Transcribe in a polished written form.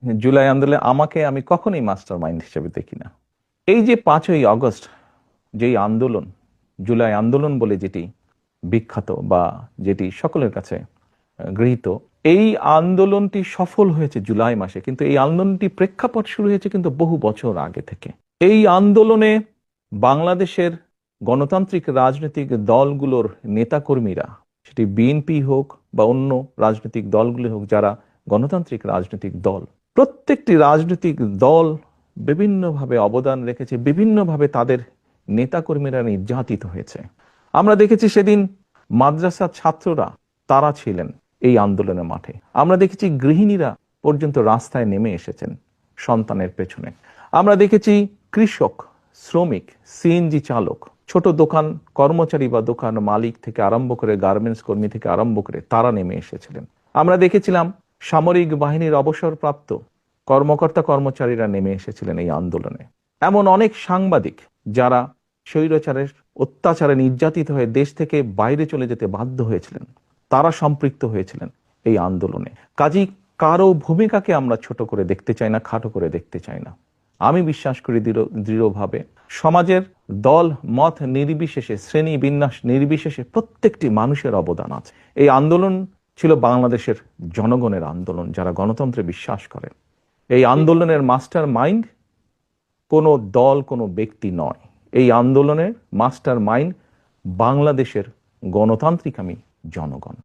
জুলাই আন্দোলনে আমাকে আমি কখনোই মাস্টার মাইন্ড হিসেবে দেখি না। এই যে 5ই আগস্ট যেই আন্দোলন, জুলাই আন্দোলন বলে যেটি বিখ্যাত বা যেটি সকলের কাছে গৃহীত, এই আন্দোলনটি সফল হয়েছে জুলাই মাসে, কিন্তু এই আন্দোলনটি প্রেক্ষাপট শুরু হয়েছে কিন্তু বহু বছর আগে থেকে। এই আন্দোলনে বাংলাদেশের গণতান্ত্রিক রাজনৈতিক দলগুলোর নেতাকর্মীরা, সেটি বিএনপি হোক বা অন্য রাজনৈতিক দলগুলি হোক, যারা গণতান্ত্রিক রাজনৈতিক দল, প্রত্যেকটি রাজনৈতিক দল বিভিন্নভাবে অবদান রেখেছে, বিভিন্নভাবে তাদের নেতাকর্মীরা নির্যাতিত হয়েছে। আমরা দেখেছি সেদিন মাদ্রাসার ছাত্ররা তারা ছিলেন এই আন্দোলনের মাঠে। আমরা দেখেছি গৃহিণীরা পর্যন্ত রাস্তায় নেমে এসেছেন সন্তানের পেছনে। আমরা দেখেছি কৃষক, শ্রমিক, সিএনজি চালক, ছোট দোকান কর্মচারী বা দোকান মালিক থেকে আরম্ভ করে গার্মেন্টস কর্মী থেকে আরম্ভ করে তারা নেমে এসেছিলেন। আমরা দেখেছিলাম সামরিক বাহিনীর অবসরপ্রাপ্ত কর্মকর্তা কর্মচারীরা নেমে এসেছিলেন এই আন্দোলনে। এমন অনেক সাংবাদিক যারা স্বৈরাচারের অত্যাচারে নির্যাতিত হয়ে দেশ থেকে বাইরে চলে যেতে বাধ্য হয়েছিলেন, তারা সম্পৃক্ত হয়েছিলেন এই আন্দোলনে। কাজেই কারো ভূমিকাকে আমরা ছোট করে দেখতে চাই না, খাটো করে দেখতে চাই না। আমি বিশ্বাস করি দৃঢ়ভাবে সমাজের দল মত নির্বিশেষে, শ্রেণী বিন্যাস নির্বিশেষে প্রত্যেকটি মানুষের অবদান আছে। এই আন্দোলন ছিল বাংলাদেশের জনগণের আন্দোলন, যারা গণতন্ত্রে বিশ্বাস করে। এই আন্দোলনের মাস্টার মাইন্ড কোনো দল, কোনো ব্যক্তি নয়। এই আন্দোলনের মাস্টার মাইন্ড বাংলাদেশের গণতান্ত্রিক আমি জনগণ।